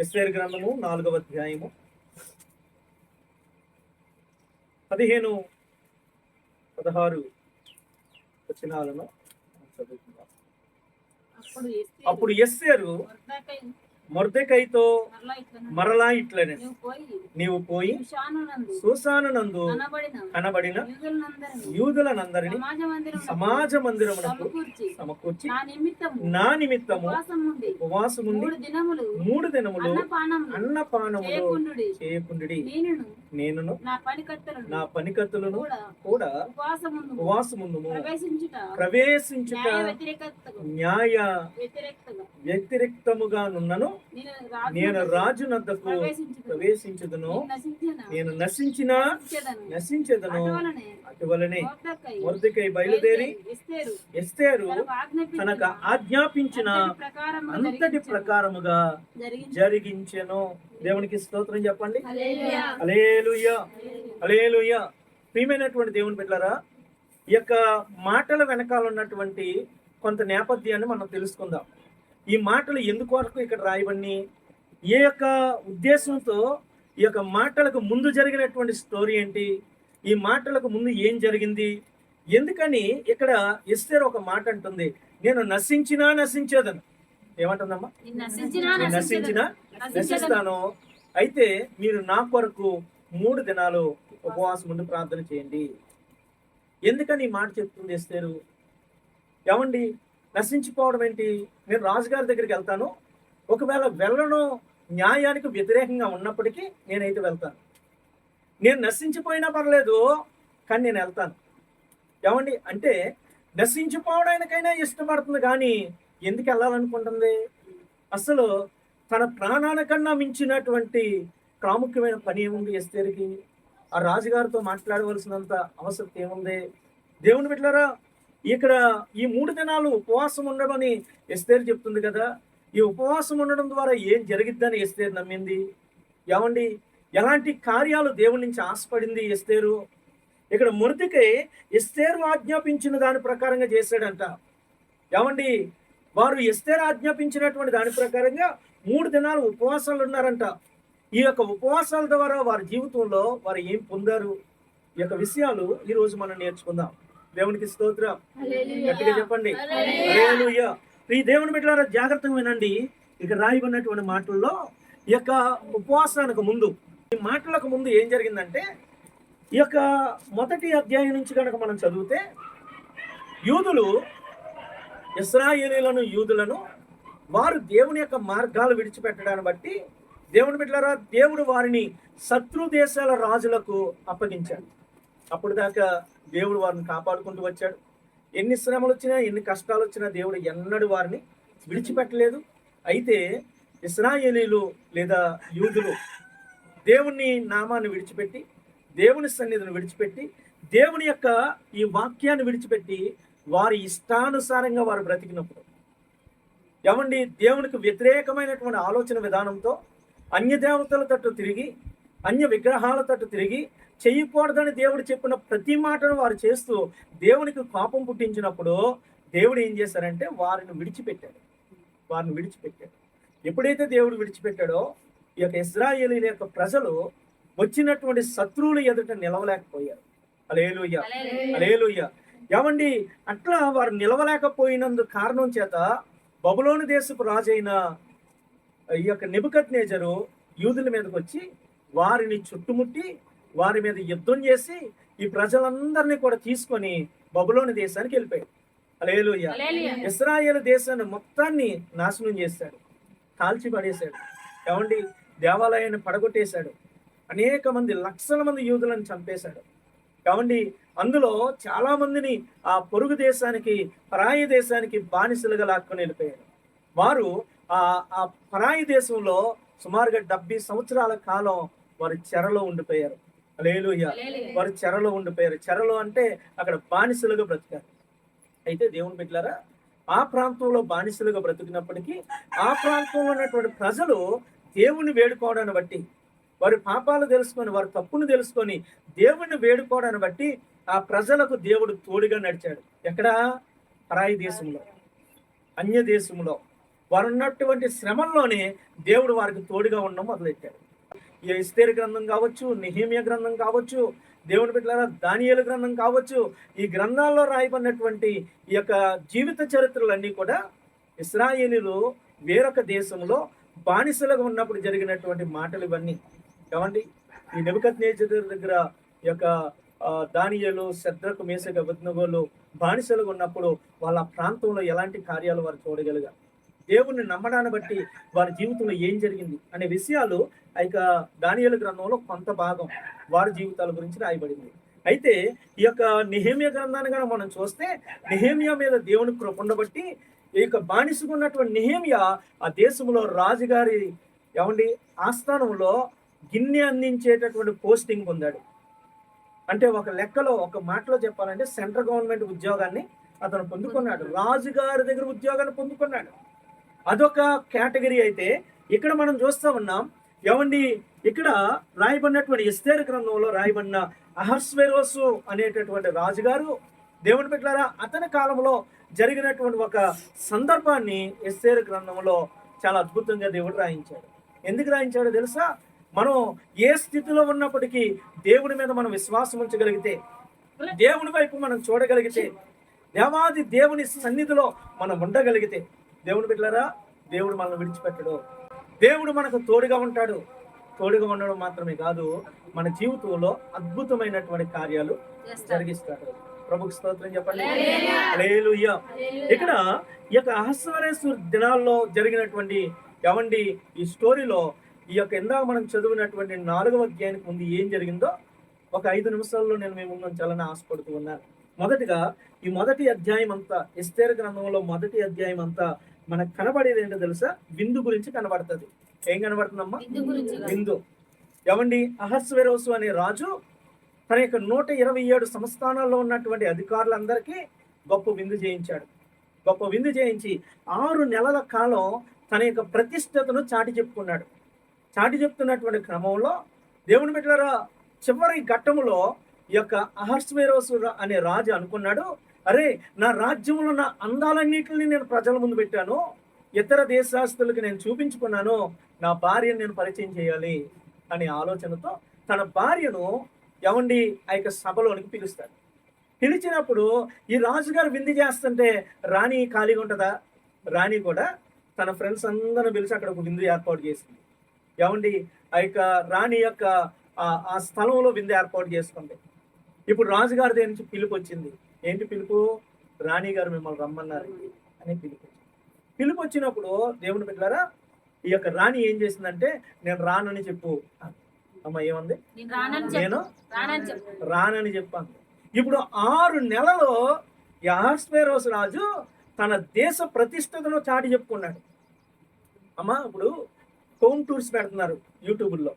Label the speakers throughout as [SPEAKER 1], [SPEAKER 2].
[SPEAKER 1] ఎస్తేరు గ్రంథము 4వ అధ్యాయము 15, 16 వచనాలను చదువుకుందాం. అప్పుడు ఎస్తేరు మొర్దెకైతో మరలా ఇట్లనే, నీవు పోయి సూసానునందు కనబడిన యూదులనందరినీ సమాజ మందిరమునకు సమకూర్చి నా నిమిత్తము ఉపవాసముండి 3 దినములు అన్నపానములు చేయకుండుడి. నేనును నా పనికత్తులను కూడా ఉపవాసముందుము. ప్రవేశించుట న్యాయ వ్యతిరేక్తముగా నున్నను. నేను రాజు నద్దకు ప్రవేశించుదును. నేను నశించెదను. అటువలనే మొర్దెకై బయలుదేరి ఎస్తేరు తనకు ఆజ్ఞాపించిన అంతటి ప్రకారముగా జరిగించెను. దేవునికి స్తోత్రం చెప్పండి. హల్లెలూయా, హల్లెలూయా. ప్రియమైనటువంటి దేవుని బిడ్డలారా, ఈ యొక్క మాటల వెనకాల ఉన్నటువంటి కొంత నేపథ్యాన్ని మనం తెలుసుకుందాం. ఈ మాటలు ఎందుకొరకు ఇక్కడ రాయబడి, ఏ యొక్క ఉద్దేశంతో ఈ యొక్క మాటలకు ముందు జరిగినటువంటి స్టోరీ ఏంటి, ఈ మాటలకు ముందు ఏం జరిగింది, ఎందుకని ఇక్కడ ఎస్తేరు ఒక మాట అంటుంది, నేను నశించేదను. ఏమంటుందమ్మా? నశిస్తాను. అయితే మీరు నా కొరకు 3 దినాలు ఉపవాసం ఉండి ప్రార్థన చేయండి. ఎందుకని ఈ మాట చెప్తుంది ఎస్తేరు? ఏమండి, నశించిపోవడం ఏంటి? నేను రాజుగారి దగ్గరికి వెళ్తాను, ఒకవేళ వెళ్ళను న్యాయానికి వ్యతిరేకంగా ఉన్నప్పటికీ నేనైతే వెళ్తాను. నేను నశించిపోయినా పర్లేదు, కానీ నేను వెళ్తాను. ఏమండి, అంటే నశించిపోవడానికైనా ఇష్టపడుతుంది, కానీ ఎందుకు వెళ్ళాలనుకుంటుంది? అసలు తన ప్రాణానికన్నా మించినటువంటి ప్రాముఖ్యమైన పని ఏముంది ఎస్తేరుకి? ఆ రాజుగారితో మాట్లాడవలసినంత అవసరం ఏముంది? దేవుని బిడ్డలారా, ఇక్కడ ఈ 3 దినాలు ఉపవాసం ఉండమని ఎస్తేరు చెప్తుంది కదా. ఈ ఉపవాసం ఉండడం ద్వారా ఏం జరిగిద్దని ఎస్తేరు నమ్మింది. ఏమండి, ఎలాంటి కార్యాలు దేవుడి నుంచి ఆశపడింది ఎస్తేరు? ఇక్కడ మొర్దెకై ఎస్తేరు ఆజ్ఞాపించిన దాని ప్రకారంగా చేశాడంట. ఏమండి, వారు ఎస్తేరు ఆజ్ఞాపించినటువంటి దాని ప్రకారంగా 3 దినాలు ఉపవాసాలు ఉన్నారంట. ఈ యొక్క ఉపవాసాల ద్వారా వారి జీవితంలో వారు ఏం పొందారు, ఈ యొక్క విషయాలు ఈరోజు మనం నేర్చుకుందాం. దేవునికి స్తోత్రం. గట్టిగా చెప్పండి హల్లెలూయా. ఈ దేవుని బిడ్డలారా, జాగ్రత్తగా వినండి. ఇక రాయబడినటువంటి మాటల్లో ఈ యొక్క ఉపవాసానికి ముందు, ఈ మాటలకు ముందు ఏం జరిగిందంటే, ఈ యొక్క 1వ అధ్యాయం నుంచి కనుక మనం చదివితే, యూదులు యూదులను వారు దేవుని యొక్క మార్గాలు విడిచిపెట్టడాన్ని బట్టి దేవుని బిడ్డలారా, దేవుడు వారిని శత్రు దేశాల రాజులకు అప్పగించాడు. అప్పుడు దాకా దేవుడు వారిని కాపాడుకుంటూ వచ్చాడు. ఎన్ని శ్రమలు వచ్చినా, ఎన్ని కష్టాలు వచ్చినా దేవుడు ఎన్నడూ వారిని విడిచిపెట్టలేదు. అయితే ఇశ్రాయేలీలు లేదా యూదులు దేవుని నామాన్ని విడిచిపెట్టి, దేవుని సన్నిధిని విడిచిపెట్టి, దేవుని యొక్క ఈ వాక్యాన్ని విడిచిపెట్టి వారి ఇష్టానుసారంగా వారు బ్రతికినప్పుడు, ఏమండి, దేవునికి వ్యతిరేకమైనటువంటి ఆలోచన విధానంతో అన్య దేవతల తట్టు తిరిగి, అన్య విగ్రహాల తట్టు తిరిగి, చేయకూడదని దేవుడు చెప్పిన ప్రతి మాటను వారు చేస్తూ దేవునికి కోపం పుట్టించినప్పుడు దేవుడు ఏం చేశారంటే వారిని విడిచిపెట్టాడు. ఎప్పుడైతే దేవుడు విడిచిపెట్టాడో, ఈ యొక్క ఇశ్రాయేలీయుల యొక్క ప్రజలు వచ్చినటువంటి శత్రువులు ఎదుట నిలవలేకపోయారు. హల్లెలూయా, హల్లెలూయా. ఏమండి, అట్లా వారు నిలవలేకపోయినందుకు కారణం చేత బబులోను దేశపు రాజైన ఈ యొక్క నెబుకద్నెజరు యూదుల మీదకి వచ్చి వారిని చుట్టుముట్టి వారి మీద యుద్ధం చేసి ఈ ప్రజలందరినీ కూడా తీసుకొని బబులోను దేశానికి వెళ్ళిపోయాడు. హల్లెలూయా. ఇశ్రాయేలు దేశాన్ని మొత్తాన్ని నాశనం చేశాడు, కాల్చి పడేశాడు. ఏమండి, దేవాలయాన్ని పడగొట్టేశాడు. అనేక మంది, లక్షల మంది యూదులను చంపేశాడు. ఏమండి, అందులో చాలా మందిని ఆ పొరుగు దేశానికి, పరాయి దేశానికి బానిసలుగా లాక్కొని వెళ్ళిపోయాడు. వారు ఆ పరాయి దేశంలో సుమారుగా 70 సంవత్సరాల కాలం వారు చెరలో ఉండిపోయారు. హల్లెలూయా. వారు చెరలో ఉండిపోయారు. చెరలో అంటే అక్కడ బానిసలుగా బ్రతికారు. అయితే దేవుని బిడ్డలారా, ఆ ప్రాంతంలో బానిసలుగా బ్రతికినప్పటికీ ఆ ప్రాంతంలో ఉన్నటువంటి ప్రజలు దేవుణ్ణి వేడుకోవడాన్ని బట్టి, వారి పాపాలు తెలుసుకొని, వారి తప్పును తెలుసుకొని దేవుణ్ణి వేడుకోవడాన్ని బట్టి ఆ ప్రజలకు దేవుడు తోడుగా నడిచాడు. ఎక్కడ? పరాయి దేశంలో, అన్య దేశంలో. వారు ఉన్నటువంటి శ్రమల్లోనే దేవుడు వారికి తోడుగా ఉండడం మొదలెట్టాడు. ఈ ఎస్తేరు గ్రంథం కావచ్చు, నెహెమ్యా గ్రంథం కావచ్చు, దేవుని బిడ్డలారా దానియేలు గ్రంథం కావచ్చు, ఈ గ్రంథాల్లో రాయబడినటువంటి ఈ యొక్క జీవిత చరిత్రలన్నీ కూడా ఇశ్రాయేలీయులు వేరొక దేశంలో బానిసలుగా ఉన్నప్పుడు జరిగినటువంటి మాటలు ఇవన్నీ. ఏమండి, ఈ నెబుకద్నెజరు దగ్గర ఈ యొక్క దానియేలు, శద్రకు, మేషకు, అబేద్నెగోలు బానిసలుగా ఉన్నప్పుడు వాళ్ళ ప్రాంతంలో ఎలాంటి కార్యాలు వారు చూడగలిగారు, దేవుణ్ణి నమ్మడాన్ని బట్టి వారి జీవితంలో ఏం జరిగింది అనే విషయాలు ఇక దానియేలు గ్రంథంలో కొంత భాగం వారి జీవితాల గురించి రాయబడింది. అయితే ఈ యొక్క నెహెమ్యా గ్రంథాన్ని కనుక మనం చూస్తే, నెహెమ్యా మీద దేవుని కృప ఉండబట్టి ఈ యొక్క బానిసగా ఉన్నటువంటి నెహెమ్యా ఆ దేశంలో రాజుగారి ఆస్థానంలో గిన్నె అందించేటటువంటి పోస్టింగ్ పొందాడు. అంటే ఒక లెక్కలో, ఒక మాటలో చెప్పాలంటే సెంట్రల్ గవర్నమెంట్ ఉద్యోగాన్ని అతను పొందుకున్నాడు, రాజుగారి దగ్గర ఉద్యోగాన్ని పొందుకున్నాడు. అదొక కేటగిరీ. అయితే ఇక్కడ మనం చూస్తూ ఉన్నాం, ఇక్కడ రాయబడినటువంటి ఎస్తేరు గ్రంథంలో రాయబడిన అహస్వేరోసు అనేటటువంటి రాజుగారు, దేవుని బిడ్డలారా, అతని కాలంలో జరిగినటువంటి ఒక సందర్భాన్ని ఎస్తేరు గ్రంథంలో చాలా అద్భుతంగా దేవుడు రాయించాడు. ఎందుకు రాయించాడో తెలుసా? మనం ఏ స్థితిలో ఉన్నప్పటికీ దేవుని మీద మనం విశ్వాసం ఉంచగలిగితే, దేవుని వైపు మనం చూడగలిగితే, దేవాది దేవుని సన్నిధిలో మనం ఉండగలిగితే, దేవుని బిడ్డలారా, దేవుడు మనల్ని విడిచిపెట్టడు. దేవుడు మనకు తోడుగా ఉంటాడు. తోడుగా ఉండడం మాత్రమే కాదు, మన జీవితంలో అద్భుతమైనటువంటి కార్యాలు జరిగిస్తాడు. ప్రభుకి స్తోత్రం చెప్పండి. హల్లెలూయా. ఇక్కడ ఈ యొక్క అహస్వేరోసు దినాల్లో జరిగినటువంటి ఈ స్టోరీలో ఈ యొక్క ఇందాక మనం చదివినటువంటి 4వ అధ్యాయానికి ముందు ఏం జరిగిందో ఒక 5 నిమిషాల్లో నేను మేము ఉంచాలని ఆశపడుతూ ఉన్నాను. మొదటిగా ఈ మొదటి అధ్యాయం అంతా, ఎస్తేరు గ్రంథంలో మొదటి అధ్యాయం అంతా మనకు కనబడేది ఏంటో తెలుసా? విందు గురించి కనబడుతుంది. ఏం కనబడుతుందమ్మా? విందు. అహస్వేరోసు అనే రాజు తన యొక్క 127 సంస్థానాల్లో ఉన్నటువంటి అధికారులందరికీ గొప్ప విందు చేయించాడు. గొప్ప విందు చేయించి 6 నెలల కాలం తన యొక్క ప్రతిష్టతను చాటి చెప్పుకున్నాడు. చాటి చెప్తున్నటువంటి క్రమంలో దేవుని బిడ్డలారా, చివరి ఘట్టములో ఈ యొక్క అహస్వేరోసు అనే రాజు అనుకున్నాడు, అరే, నా రాజ్యంలో నా అందాలన్నింటినీ నేను ప్రజల ముందు పెట్టాను, ఇతర దేశస్తులకు నేను చూపించుకున్నాను, నా భార్యను నేను పరిచయం చేయాలి అనే ఆలోచనతో తన భార్యను ఆ యొక్క సభలోనికి పిలుస్తాడు. పిలిచినప్పుడు ఈ రాజుగారు విందు చేస్తుంటే రాణి ఖాళీగా ఉంటుందా? రాణి కూడా తన ఫ్రెండ్స్ అందరూ పిలిచి అక్కడ ఒక విందు ఏర్పాటు చేసింది. ఆ యొక్క రాణి యొక్క ఆ స్థలంలో విందు ఏర్పాటు చేసుకుంది. ఇప్పుడు రాజుగారి దగ్గర నుంచి పిలుపు వచ్చింది. ఏంటి పిలుపు? రాణి గారు మిమ్మల్ని రమ్మన్నారు అని పిలుపు. పిలుపు వచ్చినప్పుడు దేవుని బిడ్డలారా, ఈ యొక్క రాణి ఏం చేసిందంటే, నేను రానని చెప్పు. అమ్మ ఏమంది? నేను రానని చెప్పాను. ఇప్పుడు 6 నెలలో ఈ అహస్వేరోసు రాజు తన దేశ ప్రతిష్టతను చాటి చెప్పుకున్నాడు. అమ్మా, ఇప్పుడు హోమ్ టూర్స్ పెడుతున్నారు యూట్యూబ్లో,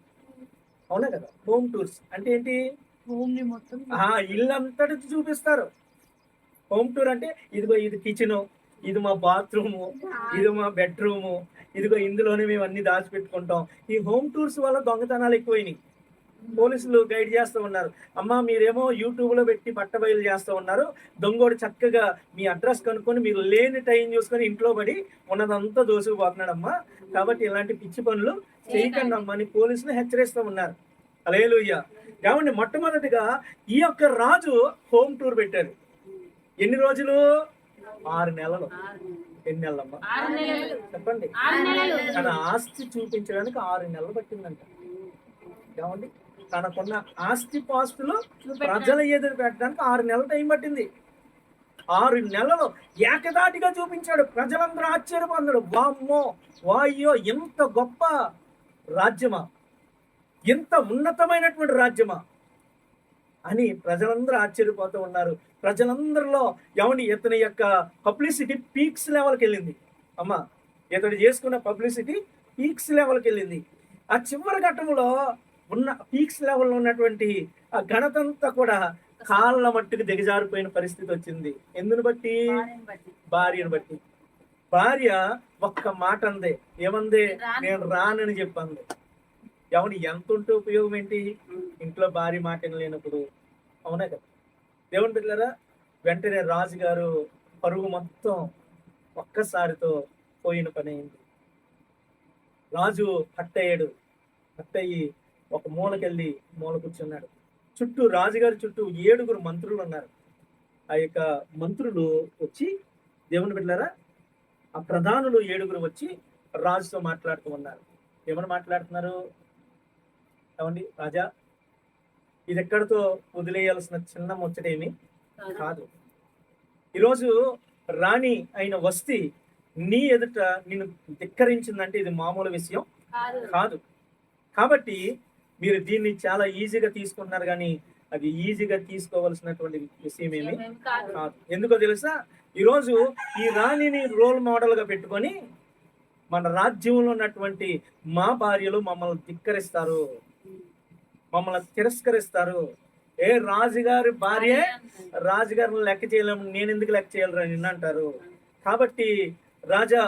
[SPEAKER 1] అవునా కదా? హోమ్ టూర్స్ అంటే ఏంటి? ఇల్లంతటి చూపిస్తారు. హోమ్ టూర్ అంటే ఇదిగో ఇది కిచెను, ఇది మా బాత్రూము, ఇది మా బెడ్రూము, ఇదిగో ఇందులోనే మేము అన్ని దాచిపెట్టుకుంటాం. ఈ హోమ్ టూర్స్ వల్ల దొంగతనాలు ఎక్కువైనాయి. పోలీసులు గైడ్ చేస్తూ ఉన్నారు, అమ్మ మీరేమో యూట్యూబ్లో పెట్టి పట్టబయలు చేస్తూ ఉన్నారు, దొంగోడు చక్కగా మీ అడ్రస్ కనుక్కొని మీరు లేని టైం చూసుకొని ఇంట్లో పడి ఉన్నదంతా దోసుకుపోతున్నాడమ్మా, కాబట్టి ఇలాంటి పిచ్చి పనులు చేయకండి అమ్మా అని పోలీసులు హెచ్చరిస్తూ ఉన్నారు. హల్లెలూయా. మొట్టమొదటిగా ఈ యొక్క రాజు హోమ్ టూర్ పెట్టారు. ఎన్ని రోజులు? 6 నెలలు. ఎన్ని నెలలమ్మా? చెప్పండి. తన ఆస్తి చూపించడానికి 6 నెలలు పట్టిందంట. తనకున్న ఆస్తి పాస్తులు ప్రజల ఎదురు పెట్టడానికి 6 నెలల టైం పట్టింది. 6 నెలలు ఏకదాటిగా చూపించాడు. ప్రజలందరూ ఆశ్చర్యపోతున్నాడు. వామ్మో, వాయ్యో, ఎంత గొప్ప రాజ్యమా, ఎంత ఉన్నతమైనటువంటి రాజ్యమా అని ప్రజలందరూ ఆశ్చర్యపోతూ ఉన్నారు. ప్రజలందరిలో ఇతని యొక్క పబ్లిసిటీ పీక్స్ లెవెల్కి వెళ్ళింది. అమ్మ, ఇతడు చేసుకున్న పబ్లిసిటీ పీక్స్ లెవెల్కి వెళ్ళింది. ఆ చివరి ఘట్టంలో ఉన్న పీక్స్ లెవెల్లో ఉన్నటువంటి ఆ ఘనతంతా కూడా కాళ్ళ మట్టుకు దిగజారిపోయిన పరిస్థితి వచ్చింది. ఎందుని బట్టి? భార్యను బట్టి. భార్య ఒక్క మాట అందే. ఏమందే? నేను రానని చెప్పంది. ఎంత ఉంటే ఉపయోగం ఏంటి ఇంట్లో భార్య మాట లేనప్పుడు? అవునా కదా? దేవుని బిడ్డలారా, వెంటనే రాజుగారు పరుగు మొత్తం ఒక్కసారితో పోయిన పని అయింది. రాజు హట్టయ్యాడు. హట్టయ్యి ఒక మూలకెళ్ళి మూల కూర్చున్నాడు. చుట్టూ రాజుగారి చుట్టూ 7 మంత్రులు ఉన్నారు. ఆ యొక్క మంత్రులు వచ్చి, దేవుని బిడ్డలారా, ఆ ప్రధానులు 7 వచ్చి రాజుతో మాట్లాడుతూ ఉన్నారు. ఏమని మాట్లాడుతున్నారు? ఏమండి రాజా, ఇది ఎక్కడితో వదిలేయాల్సిన చిన్న ముచ్చటేమి కాదు. ఈరోజు రాణి అయిన వస్తీ నీ ఎదుట నిన్ను ధిక్కరించిందంటే ఇది మామూలు విషయం కాదు. కాబట్టి మీరు దీన్ని చాలా ఈజీగా తీసుకుంటున్నారు, కానీ అది ఈజీగా తీసుకోవాల్సినటువంటి విషయం ఏమి కాదు. ఎందుకో తెలుసా? ఈరోజు ఈ రాణిని రోల్ మోడల్ గా పెట్టుకొని మన రాజ్యంలో ఉన్నటువంటి మా భార్యలు మమ్మల్ని ధిక్కరిస్తారు, మమ్మల్ని తిరస్కరిస్తారు. ఏ రాజుగారి భార్య, రాజుగారిని లెక్క చేయలేము, నేను ఎందుకు లెక్క చేయాలని నిన్ను అంటారు. కాబట్టి రాజా,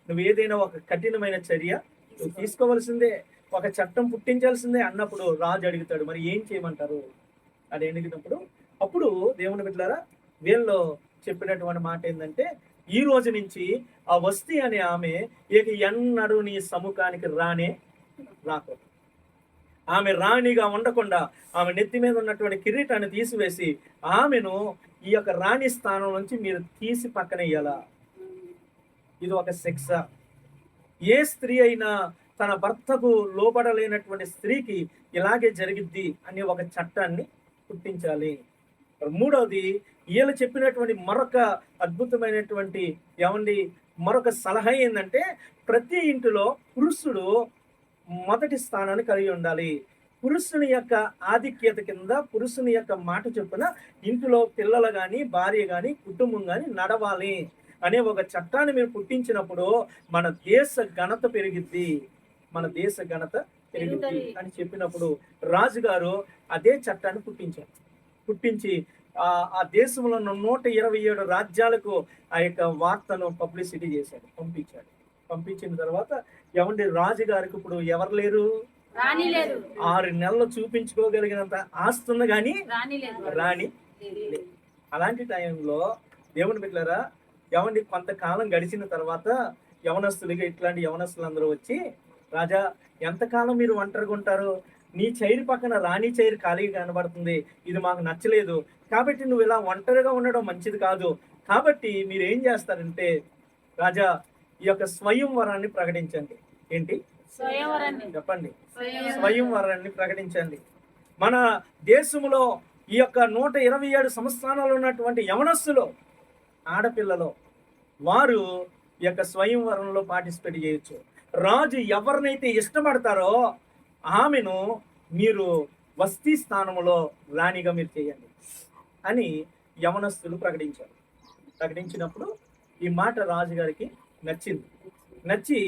[SPEAKER 1] నువ్వు ఏదైనా ఒక కఠినమైన చర్య నువ్వు తీసుకోవాల్సిందే, ఒక చట్టం పుట్టించాల్సిందే అన్నప్పుడు రాజు అడుగుతాడు, మరి ఏం చేయమంటారు అని అడిగినప్పుడు అప్పుడు దేవుని బిడ్డలారా, వీళ్ళు చెప్పినటువంటి మాట ఏంటంటే, ఈ రోజు నుంచి ఆ వస్తీ అనే ఆమె ఇక ఎన్నడూ నీ సముఖానికి రాకూడదు. ఆమె రాణిగా ఉండకుండా ఆమె నెత్తి మీద ఉన్నటువంటి కిరీటాన్ని తీసివేసి ఆమెను ఈ యొక్క రాణి స్థానం నుంచి మీరు తీసి పక్కనేయాలా. ఇది ఒక శిక్ష. ఏ స్త్రీ అయినా తన భర్తకు లోబడలేనటువంటి స్త్రీకి ఇలాగే జరిగిద్ది అనే ఒక చట్టాన్ని పుట్టించాలి. మూడవది, వీళ్ళు చెప్పినటువంటి మరొక అద్భుతమైనటువంటి మరొక సలహా ఏంటంటే, ప్రతి ఇంటిలో పురుషుడు మొదటి స్థానాన్ని కలిగి ఉండాలి. పురుషుని యొక్క ఆధిక్యత కింద, పురుషుని యొక్క మాట చొప్పున ఇంటిలో పిల్లలు కానీ, భార్య కానీ, కుటుంబం కానీ నడవాలి అనే ఒక చట్టాన్ని మీరు పుట్టించినప్పుడు మన దేశ ఘనత పెరిగిద్ది, మన దేశ ఘనత పెరిగిద్ది అని చెప్పినప్పుడు రాజుగారు అదే చట్టాన్ని పుట్టించి ఆ దేశంలో ఉన్న 127 రాజ్యాలకు ఆ యొక్క వార్తను పబ్లిసిటీ చేశాడు, పంపించిన తర్వాత రాజుగారికి ఇప్పుడు ఎవరు లేరు? 6 నెలలు చూపించుకోగలిగినంత ఆస్తుంది కానీ రాణి. అలాంటి టైంలో దేవుని బిడ్డలారా, కొంతకాలం గడిచిన తర్వాత యవనస్తులుగా ఇట్లాంటి యవనస్తులందరూ వచ్చి, రాజా, ఎంతకాలం మీరు ఒంటరిగా ఉంటారు? నీ చైర్ పక్కన రాణి చైర్ ఖాళీగా కనబడుతుంది, ఇది మాకు నచ్చలేదు, కాబట్టి నువ్వు ఇలా ఒంటరిగా ఉండడం మంచిది కాదు. కాబట్టి మీరు ఏం చేస్తారంటే, రాజా, ఈ యొక్క స్వయంవరాన్ని ప్రకటించండి. ఏంటి చెప్పండి? స్వయంవరాన్ని ప్రకటించండి. మన దేశంలో ఈ యొక్క 127 సంస్థానాలు ఉన్నటువంటి యవనస్తులు, ఆడపిల్లలు, వారు ఈ యొక్క స్వయంవరంలో పార్టిసిపేట్ చేయొచ్చు. రాజు ఎవరినైతే ఇష్టపడతారో ఆమెను మీరు వస్తీ స్థానంలో రాణిగా మీరు చేయండి అని యవనస్తులు ప్రకటించినప్పుడు ఈ మాట రాజుగారికి నచ్చి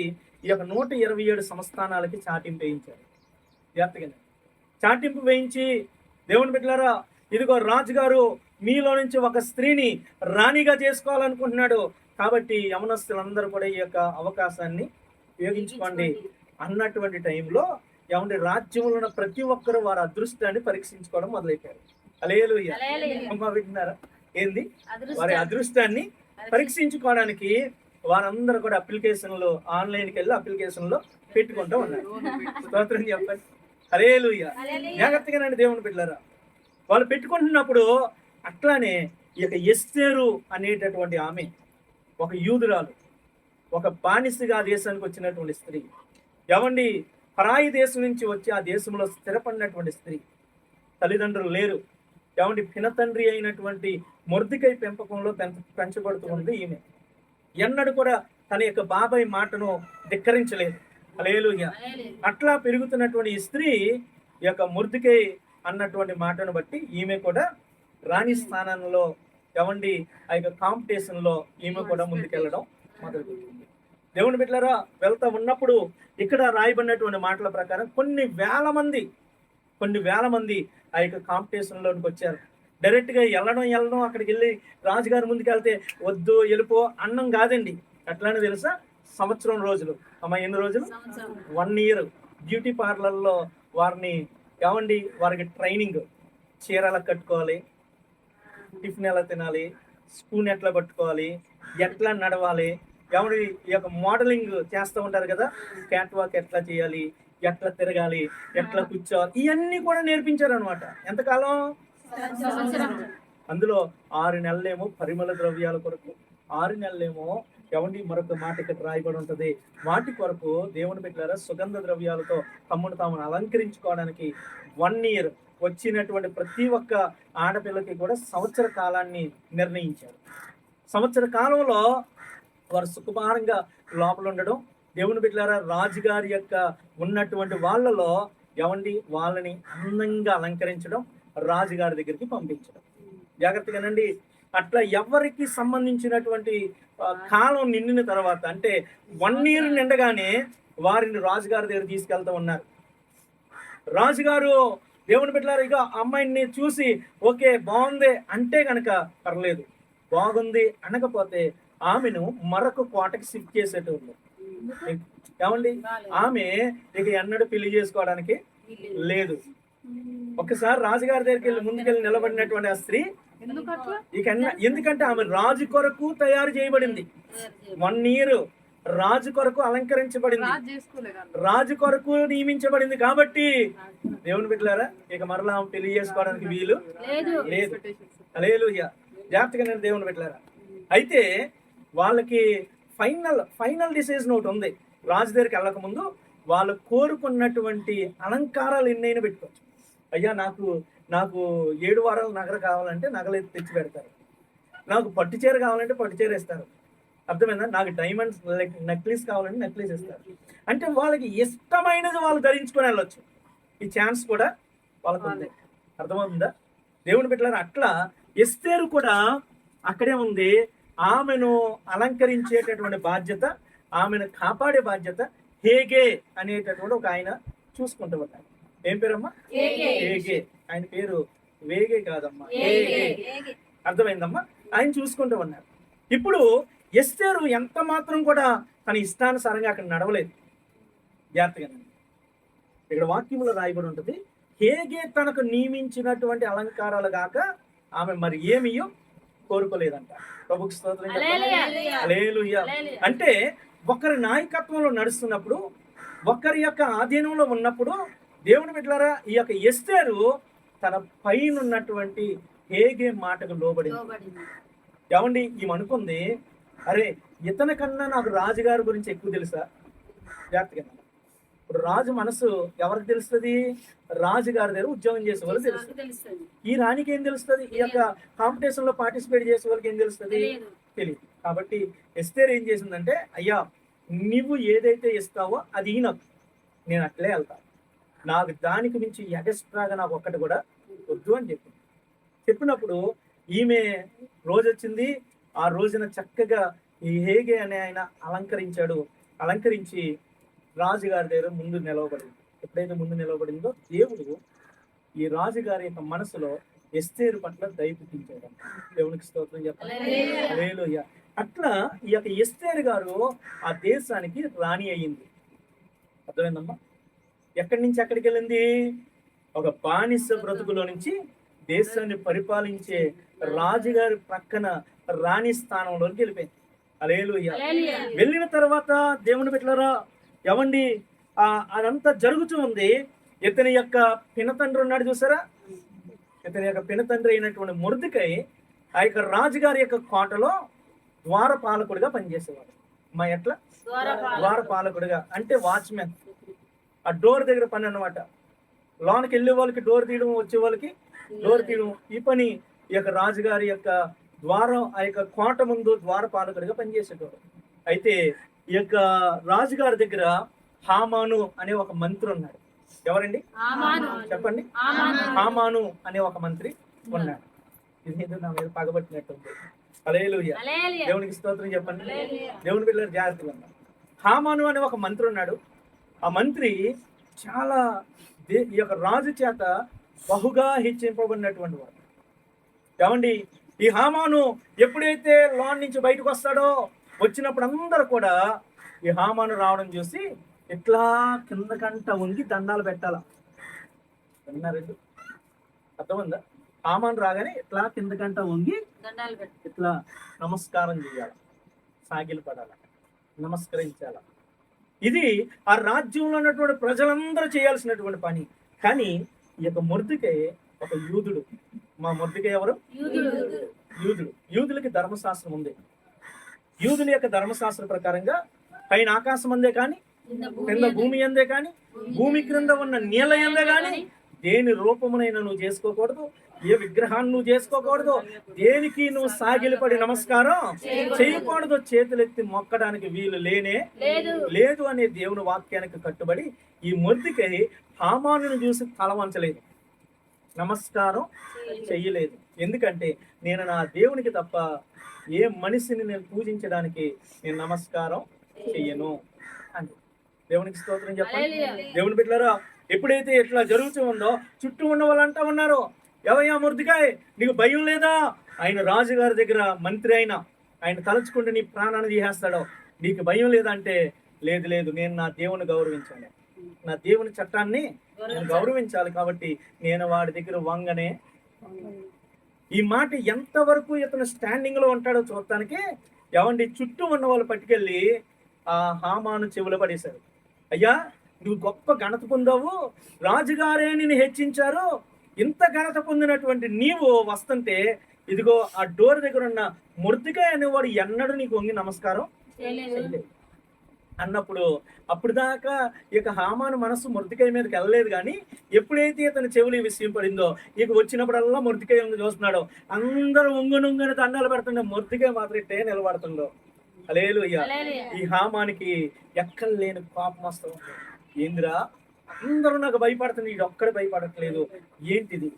[SPEAKER 1] ఈ యొక్క 127 సంస్థానాలకి చాటింపు వేయించారు. జాగ్రత్తగా చాటింపు వేయించి, దేవుని బిడ్డలారా, ఇదిగో రాజుగారు మీలో నుంచి ఒక స్త్రీని రాణిగా చేసుకోవాలనుకుంటున్నాడు, కాబట్టి యవనస్తులందరూ కూడా ఈ యొక్క అవకాశాన్ని ఉపయోగించుకోండి అన్నటువంటి టైంలో రాజ్యంలో ఉన్న ప్రతి ఒక్కరు వారి అదృష్టాన్ని పరీక్షించుకోవడం మొదలెట్టారు. హల్లెలూయా. వింటున్నారా? ఏంది? వారి అదృష్టాన్ని పరీక్షించుకోవడానికి వారందరూ కూడా అప్లికేషన్లు, ఆన్లైన్కి వెళ్ళి అప్లికేషన్లో పెట్టుకుంటూ ఉన్నారు. స్తోత్రం చెప్పండి. హల్లెలూయా. జాగ్రత్తగానండి దేవుని బిడ్డలారా, వాళ్ళు పెట్టుకుంటున్నప్పుడు అట్లానే ఈ యొక్క ఎస్తేరు అనేటటువంటి ఆమె ఒక యూదురాలు, ఒక బానిసగా దేశానికి వచ్చినటువంటి స్త్రీ, పరాయి దేశం నుంచి వచ్చి ఆ దేశంలో స్థిరపడినటువంటి స్త్రీ, తల్లిదండ్రులు లేరు. పినతండ్రి అయినటువంటి మొర్దెకై పెంపకంలో పెంచబడుతూ ఉంది ఈమె. ఎన్నడూ కూడా తన యొక్క బాబాయ్ మాటను ధిక్కరించలేదు. హల్లెలూయా. అట్లా పెరుగుతున్నటువంటి ఈ స్త్రీ ఈ యొక్క మొర్దెకై అన్నటువంటి మాటను బట్టి ఈమె కూడా రాణి స్థానంలో ఆ యొక్క కాంపిటీషన్లో ఈమె కూడా ముందుకెళ్ళడం మొదలుపెట్టింది. దేవుని బిడ్డలారా, వెళ్తా ఉన్నప్పుడు ఇక్కడ రాయబడినటువంటి మాటల ప్రకారం కొన్ని వేల మంది ఆ యొక్క కాంపిటీషన్లోనికి వచ్చారు. డైరెక్ట్గా వెళ్ళడం అక్కడికి వెళ్ళి రాజుగారి ముందుకు వెళ్తే వద్దు వెళ్ళిపో అన్నం కాదండి. ఎట్లానే తెలుసా? సంవత్సరం రోజులు. ఎన్ని రోజులు? 1 year బ్యూటీ పార్లర్లో వారికి ట్రైనింగ్, చీర ఎలా కట్టుకోవాలి, టిఫిన్ ఎలా తినాలి, స్పూన్ ఎట్లా పట్టుకోవాలి, ఎట్లా నడవాలి, ఎవరి ఈ యొక్క మోడలింగ్ చేస్తూ ఉంటారు కదా, క్యాట్ వాక్ ఎట్లా చేయాలి, ఎట్లా తిరగాలి, ఎట్లా కూర్చోవాలి, ఇవన్నీ కూడా నేర్పించారు అనమాట. ఎంతకాలం? అందులో 6 నెలలేమో పరిమళ ద్రవ్యాల కొరకు, 6 నెలలేమో ఎవండి మరొక మాట ఇక్కడ రాయబడి ఉంటుంది, వాటి కొరకు దేవుని బిడ్డలారా సుగంధ ద్రవ్యాలతో తమ్మును తామును అలంకరించుకోవడానికి 1 ఇయర్ వచ్చినటువంటి ప్రతి ఒక్క ఆడపిల్లకి కూడా సంవత్సర కాలాన్ని నిర్ణయించారు. సంవత్సర కాలంలో వారు సుఖభారంగా లోపల ఉండడం, దేవుని బిడ్డలారా రాజుగారి యొక్క ఉన్నటువంటి వాళ్ళలో ఎవండి వాళ్ళని అందంగా అలంకరించడం, రాజుగారి దగ్గరికి పంపించడం. జాగ్రత్తగానండి. అట్లా ఎవరికి సంబంధించినటువంటి కాలం నిండిన తర్వాత, అంటే 1 ఇయర్ నిండగానే వారిని రాజుగారి దగ్గర తీసుకెళ్తూ ఉన్నారు. రాజుగారు దేవుని బిడ్డలారా ఇక అమ్మాయిని చూసి ఓకే బాగుంది అంటే కనుక పర్లేదు, బాగుంది అనకపోతే ఆమెను మరొక కోటకి షిఫ్ట్ చేసేటోళ్ళు. ఏమండి, ఆమె ఇక ఎన్నడూ పెళ్లి చేసుకోవడానికి లేదు. ఒక్కసారి రాజుగారి దగ్గరికి వెళ్ళి ముందుకెళ్ళి నిలబడినటువంటి ఆ స్త్రీ ఇక ఎందుకంటే ఆమె రాజు కొరకు తయారు చేయబడింది. 1 ఇయర్ రాజు కొరకు అలంకరించబడింది, రాజు కొరకు నియమించబడింది. కాబట్టి దేవుని బిడ్డలారా ఇక మరలా ఆమె పెళ్లి చేసుకోవడానికి వీలు లేదు. హల్లెలూయా. జాగ్రత్తగా నేను దేవుని బిడ్డలారా. అయితే వాళ్ళకి ఫైనల్ డిసిజన్ ఒకటి ఉంది. రాజు దగ్గరికి వెళ్ళక ముందు వాళ్ళు కోరుకున్నటువంటి అలంకారాలు ఎన్నైనా పెట్టుకోవచ్చు. అయ్యా నాకు 7 వారాల నగర కావాలంటే నగలు తెచ్చి పెడతారు, నాకు పట్టు చీర కావాలంటే పట్టు చీర ఇస్తారు, అర్థమైందా, నాకు డైమండ్స్ నెక్లెస్ కావాలంటే నెక్లెస్ ఇస్తారు. అంటే వాళ్ళకి ఇష్టమైనది వాళ్ళు ధరించుకొని వెళ్ళొచ్చు. ఈ ఛాన్స్ కూడా వాళ్ళకు ఉంది. అర్థమవుతుందా దేవుని బిడ్డలారా? అట్లా ఎస్తేరు కూడా అక్కడే ఉంది. ఆమెను అలంకరించేటటువంటి బాధ్యత, ఆమెను కాపాడే బాధ్యత హేగే అనేటటువంటి ఒక ఆయన చూసుకుంటూ ఉంటారు. ఏం పేరమ్మా? హేగే. ఆయన పేరు వేగే కాదమ్మా, హేగే. అర్థమైందమ్మా? ఆయన చూసుకుంటూ ఉన్నారు. ఇప్పుడు ఎస్తేరు ఎంత మాత్రం కూడా తన ఇష్టానుసారంగా అక్కడ నడవలేదు. జాగ్రత్తగా ఇక్కడ వాక్యంలో రాయబడి ఉంటుంది, హేగే తనకు నియమించినటువంటి అలంకారాలు గాక ఆమె మరి ఏమియో కోరుకోలేదంట. ప్రభుకి స్తోత్రం. హల్లెలూయా. అంటే ఒకరి నాయకత్వంలో నడుస్తున్నప్పుడు, ఒకరి యొక్క ఆధీనంలో ఉన్నప్పుడు దేవుని బిడ్డలారా ఈ యొక్క ఎస్తేరు తన పైన ఉన్నటువంటి హేగే మాటకు లోబడింది. ఏమండి, ఈమె అనుకుంది, అరే ఇతని కన్నా నాకు రాజుగారి గురించి ఎక్కువ తెలుసా? జాగ్రత్తగా. ఇప్పుడు రాజు మనసు ఎవరికి తెలుస్తుంది? రాజుగారి దగ్గర ఉద్యోగం చేసే వాళ్ళకి తెలుస్తుంది. ఈ రాణికి ఏం తెలుస్తుంది? ఈ యొక్క కాంపిటీషన్ లో పార్టిసిపేట్ చేసే వాళ్ళకి ఏం తెలుస్తుంది? తెలియదు. కాబట్టి ఎస్తేర్ ఏం చేసిందంటే, అయ్యా నువ్వు ఏదైతే ఇస్తావో అది నాకు, నేను అట్లే వెళ్తాను, నాకు దానికి మించి ఎక్స్ట్రాగా నాకు ఒక్కటి కూడా వద్దు అని చెప్పినప్పుడు ఈమె రోజు వచ్చింది. ఆ రోజున చక్కగా ఈ హేగే అనే ఆయన అలంకరించి రాజుగారి దగ్గర ముందు నిలవబడింది. ఎప్పుడైతే ముందు నిలవబడిందో దేవుడు ఈ రాజుగారి యొక్క మనసులో ఎస్తేరు పట్ల దయ పుట్టించాడు. దేవునికి స్తోత్రం చెప్పాలి. హల్లెలూయా. అట్లా ఈ యొక్క ఎస్తేరు గారు ఆ దేశానికి రాణి అయ్యింది. అర్థమైందమ్మా? ఎక్కడి నుంచి ఎక్కడికి వెళ్ళింది? ఒక బానిస బ్రతుకులో నుంచి దేశాన్ని పరిపాలించే రాజుగారి ప్రక్కన రాణి స్థానంలోకి వెళ్ళిపోయింది. హల్లెలూయా. వెళ్ళిన తర్వాత దేవుని బిడ్డలారా ఎవండి అదంతా జరుగుతూ ఉంది. ఇతని యొక్క పినతండ్రి ఉన్నాడు చూసారా? ఇతని యొక్క పినతండ్రి అయినటువంటి మొర్దెకై ఆ యొక్క రాజుగారి యొక్క కోటలో ద్వారపాలకుడిగా పనిచేసేవాడు. మా ఎట్లా ద్వారపాలకుడిగా అంటే వాచ్మెన్, ఆ డోర్ దగ్గర పని అన్నమాట. లోనికి వెళ్ళే వాళ్ళకి డోర్ తీయడం, వచ్చే వాళ్ళకి డోర్ తీయడం, ఈ పని ఈ యొక్క రాజుగారి యొక్క ద్వారం, ఆ యొక్క కోట ముందు ద్వారపాలకుడిగా పనిచేసేటోడు. అయితే ఈ యొక్క రాజుగారి దగ్గర హామాను అనే ఒక మంత్రి ఉన్నాడు. ఎవరండి? చెప్పండి. హామాను అనే ఒక మంత్రి ఉన్నాడు. ఇది నా మీద పగబట్టినట్టుంది. హల్లెలూయా. దేవునికి స్తోత్రం చెప్పండి. దేవుని పిల్లలు జాగ్రత్తగా ఉన్నారు. హామాను అనే ఒక మంత్రి ఉన్నాడు. ఆ మంత్రి చాలా ఈ యొక్క రాజు చేత బహుగా హెచ్చింపబడినటువంటి వాడు. ఏమండి, ఈ హామాను ఎప్పుడైతే లోన్ నుంచి బయటకు వస్తాడో, వచ్చినప్పుడు అందరూ కూడా ఈ హామాను రావడం చూసి ఇట్లా కిందకంట వంగి దండాలు పెట్టాల. విన్నారండి? అర్థమైందా? హామాను రాగానే ఇట్లా కిందకంట వంగి ఇట్లా నమస్కారం చేయాలి, సాగిలు పడాలి. నమస్కరించాల. ఇది ఆ రాజ్యంలో ఉన్నటువంటి ప్రజలందరూ చేయాల్సినటువంటి పని. కానీ ఈ యొక్క మొర్దెకై ఒక యూదుడు. మా మొర్దెకై ఎవరు? యూదులకి ధర్మశాస్త్రం ఉంది. యూదుల యొక్క ధర్మశాస్త్రం ప్రకారంగా పైన ఆకాశం అందే కానీ, కింద భూమి అందే కానీ, భూమి క్రింద ఉన్న నీళ్ళ అందే కానీ దేని రూపమునైనా నువ్వు చేసుకోకూడదు, ఏ విగ్రహాన్ని నువ్వు చేసుకోకూడదు, దేనికి నువ్వు సాగిలపడి నమస్కారం చేయకూడదు, చేతులెత్తి మొక్కడానికి వీలు లేనే లేదు అనే దేవుని వాక్యానికి కట్టుబడి ఈ మొర్దెకై హామానును చూసి తల వంచలేదు, నమస్కారం చెయ్యలేదు. ఎందుకంటే నేను నా దేవునికి తప్ప ఏ మనిషిని నేను పూజించడానికి నేను నమస్కారం చెయ్యను అని. దేవునికి స్తోత్రం చెప్పండి. దేవుని బిడ్డలారా, ఎప్పుడైతే ఇట్లా జరుగుతూ ఉందో చుట్టూ ఉన్న వాళ్ళు అంటా ఉన్నారు, ఎవయ్యా మొర్దెకై నీకు భయం లేదా? ఆయన రాజుగారి దగ్గర మంత్రి అయినా ఆయన తలుచుకుంటే నీ ప్రాణాన్ని తీసేస్తాడో, నీకు భయం లేదంటే లేదు లేదు, నేను నా దేవుని గౌరవించాలి, నా దేవుని చట్టాన్ని నేను గౌరవించాలి, కాబట్టి నేను వాడి దగ్గర వంగనే. ఈ మాట ఎంతవరకు ఇతను స్టాండింగ్ లో ఉంటాడో చూడటానికి ఎవండి చుట్టూ ఉన్న వాళ్ళు పట్టుకెళ్ళి ఆ హామాను చెవులు పడేశారు. అయ్యా, నువ్వు గొప్ప ఘనత పొందావు, రాజుగారే నిన్ను హెచ్చించారు, ఇంత ఘనత పొందినటువంటి నీవు వస్తుంటే ఇదిగో ఆ డోర్ దగ్గర ఉన్న మొర్దెకై అనేవాడు ఎన్నడూ నీకు వంగి నమస్కారం చేయలేదు అన్నప్పుడు, అప్పుడు దాకా ఇక హామాను మనసు మొర్దెకై మీదకి వెళ్ళలేదు. కానీ ఎప్పుడైతే ఇతని చెవులు ఈ విషయం పడిందో, ఇక వచ్చినప్పుడల్లా మొర్దెకై చూస్తున్నాడు, అందరూ ఉంగునుంగని దండాలు పెడుతుండే, మొర్దెకై మాత్రం ఇట్టే నిలబడుతుందో. హల్లెలూయా. ఈ హామానికి ఎక్కడ లేని కోపం వస్తుంది. ఏందిరా, అందరూ నాకు భయపడుతుంది, ఇది ఒక్కడే భయపడట్లేదు, ఏంటిది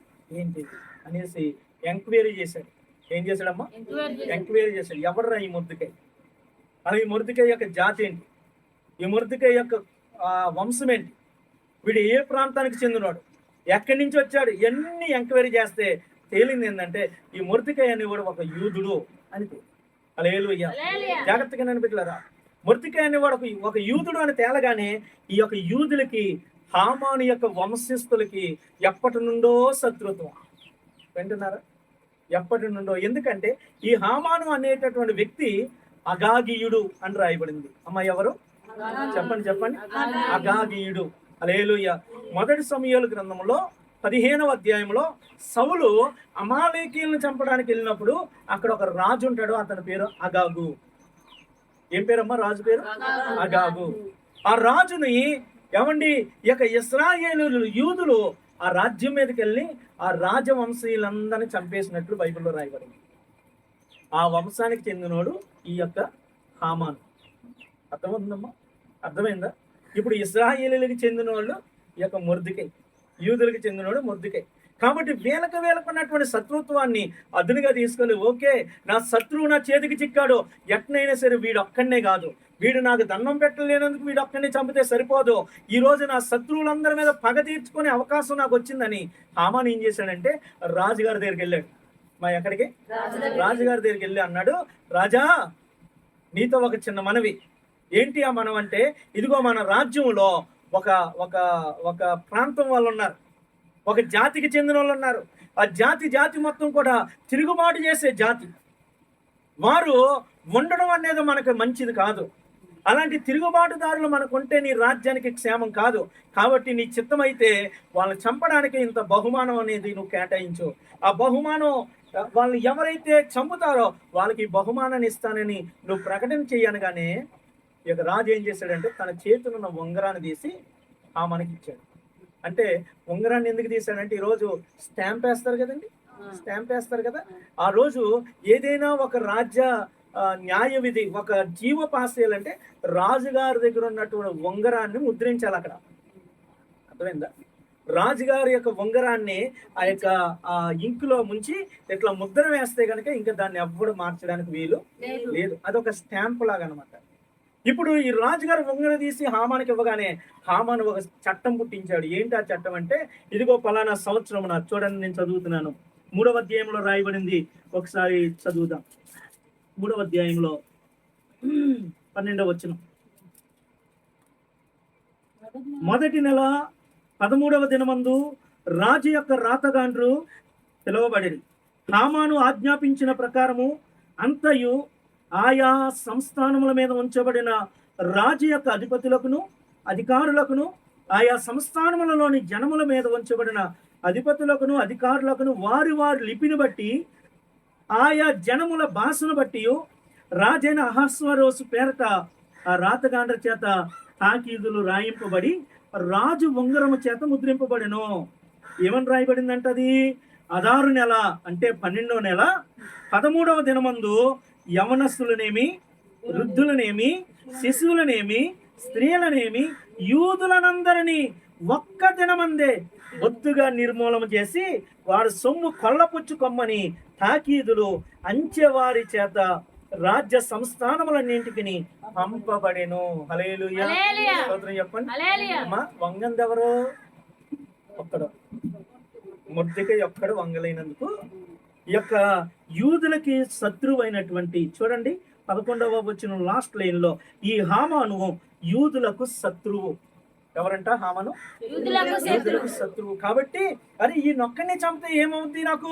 [SPEAKER 1] అనేసి ఎంక్వైరీ చేశాడు. ఏం చేశాడమ్మా? ఎంక్వైరీ చేశాడు. ఎవడరా ఈ మొర్దెకై? అలా ఈ మొర్దెకై యొక్క జాతి ఏంటి? ఈ మొర్దెకై యొక్క వంశం ఏంటి? వీడు ఏ ప్రాంతానికి చెందినవాడు? ఎక్కడి నుంచి వచ్చాడు? ఎన్ని ఎంక్వైరీ చేస్తే తేలింది ఏంటంటే ఈ మొర్దెకై అనేవాడు ఒక యూదుడు అని. హల్లెలూయా. జాగ్రత్తగా అనిపించలేరా? మొర్దెకై అనేవాడు ఒక యూదుడు అని తేలగానే ఈ యొక్క యూదులకి హామాను యొక్క వంశస్థులకి ఎప్పటి నుండో శత్రుత్వం. వింటున్నారా? ఎప్పటి నుండో. ఎందుకంటే ఈ హామాను అనేటటువంటి వ్యక్తి అగాగీయుడు అని రాయబడింది. అమ్మ ఎవరు? చెప్పండి. అగాగీయుడు. హల్లెలూయా. మొదటి సమూయేలు గ్రంథంలో 15వ అధ్యాయంలో సౌలు అమాలేకీయులను చంపడానికి వెళ్ళినప్పుడు అక్కడ ఒక రాజు ఉంటాడు, అతని పేరు అగాగు. ఏం పేరమ్మా రాజు పేరు? అగాగు. ఆ రాజుని ఏమండి ఈ యొక్క ఇశ్రాయేలు యూదులు ఆ రాజ్యం మీదకి వెళ్ళి ఆ రాజవంశీయులందరినీ చంపేసినట్లు బైబిల్లో రాయబడింది. ఆ వంశానికి చెందినోడు ఈ యొక్క హామాను. అర్థమవుతుందమ్మా? అర్థమైందా? ఇప్పుడు ఇశ్రాయేలుకి చెందిన వాళ్ళు ఈ యొక్క మొర్దెకై, యూదులకు చెందినోడు మొర్దెకై. కాబట్టి వీళ్ళకున్నటువంటి శత్రుత్వాన్ని అదునుగా తీసుకొని, ఓకే నా శత్రువు నా చేతికి చిక్కాడు, ఎట్నైనా సరే వీడు ఒక్కడనే కాదు, వీడు నాకు దండం పెట్టలేనందుకు వీడు ఒక్కడిని చంపితే సరిపోదు, ఈ రోజు నా శత్రువులందరి మీద పగ తీర్చుకునే అవకాశం నాకు వచ్చిందని హామాను ఏం చేశాడంటే రాజుగారి దగ్గరికి వెళ్ళాడు. ఎక్కడికి? రాజుగారి దగ్గరికి వెళ్ళి అన్నాడు, రాజా నీతో ఒక చిన్న మనవి. ఏంటి ఆ మనం అంటే, ఇదిగో మన రాజ్యంలో ఒక ఒక ఒక ప్రాంతం వాళ్ళు ఉన్నారు, ఒక జాతికి చెందిన వాళ్ళు ఉన్నారు. ఆ జాతి మొత్తం కూడా తిరుగుబాటు చేసే జాతి. వారు ఉండడం అనేది మనకు మంచిది కాదు. అలాంటి తిరుగుబాటుదారులు మనకుంటే నీ రాజ్యానికి క్షేమం కాదు. కాబట్టి నీ చిత్తమైతే వాళ్ళని చంపడానికి ఇంత బహుమానం అనేది నువ్వు కేటాయించు. ఆ బహుమానం వాళ్ళని ఎవరైతే చంపుతారో వాళ్ళకి బహుమానాన్ని ఇస్తానని నువ్వు ప్రకటన చేయనగానే ఇక రాజు ఏం చేశాడంటే తన చేతులు ఉన్న ఉంగరాన్ని తీసి మనకి ఇచ్చాడు. అంటే ఉంగరాన్ని ఎందుకు తీశాడంటే ఈరోజు స్టాంప్ వేస్తారు కదండి, స్టాంప్ వేస్తారు కదా, ఆ రోజు ఏదైనా ఒక రాజ్య న్యాయ విధి, ఒక జీవ పాసేయాలంటే రాజుగారి దగ్గర ఉన్నటువంటి ఉంగరాన్ని ముద్రించాలి అక్కడ. అర్థమైందా? రాజుగారి యొక్క ఉంగరాన్ని ఆ యొక్క ఇంకులో ముంచి ఇట్లా ముద్ర వేస్తే కనుక ఇంకా దాన్ని ఎవ్వడు మార్చడానికి వీలు లేదు. అదొక స్టాంప్ లాగా అనమాట. ఇప్పుడు ఈ రాజుగారు ఉంగరం తీసి హామానికి ఇవ్వగానే హామాను ఒక చట్టం పుట్టించాడు. ఏంటి ఆ చట్టం అంటే, ఇదిగో పలానా సంవత్సరం, చూడండి నేను చదువుతున్నాను, 3వ అధ్యాయంలో రాయబడింది, ఒకసారి చదువుదాం. 3వ అధ్యాయంలో 12వ వచనం. మొదటి నెల 13వ దినమందు రాజు యొక్క రాతగాండ్రు పిలువబడిరి. హామాను ఆజ్ఞాపించిన ప్రకారము అంతయు ఆయా సంస్థానముల మీద ఉంచబడిన రాజు యొక్క అధిపతులకును అధికారులకును, ఆయా సంస్థానములలోని జనముల మీద ఉంచబడిన అధిపతులకును అధికారులకును వారి వారి లిపిని బట్టి ఆయా జనముల భాషను బట్టి రాజైన అహస్వరోసు పేరట ఆ రాతగాండ్ర చేత తాకీదులు రాయింపబడి రాజు ఉంగరము చేత ముద్రింపబడెను. ఏమని రాయబడిందంటది? అదారు నెల అంటే 12వ నెల 13వ దినమందు యవనస్తులనేమి, వృద్ధులనేమి, శిశువులనేమి, స్త్రీలనేమి, యూదులనందరినీ ఒక్క దినమందే బొత్తుగా నిర్మూలన చేసి వారి సొమ్ము కొల్లపుచ్చుకొమ్మని తాకీదులు అంచెవారి చేత రాజ్య సంస్థానములన్నింటికి పంపబడెను. హల్లెలూయా, స్తోత్రం చెప్పండి. అమ్మా, వంగందెవరు? ఒక్కడు మొర్దెకై ఒక్కడు వంగలేనందుకు ఈ యొక్క యూదులకి శత్రువైనటువంటి, చూడండి 11వ వచనం లాస్ట్ లైన్ లో, ఈ హామాను యూదులకు శత్రువు. ఎవరంట? హామాను యూదులకు శత్రువు. కాబట్టి అరే ఈ నొక్కడిని చంపితే ఏమవుద్ది నాకు,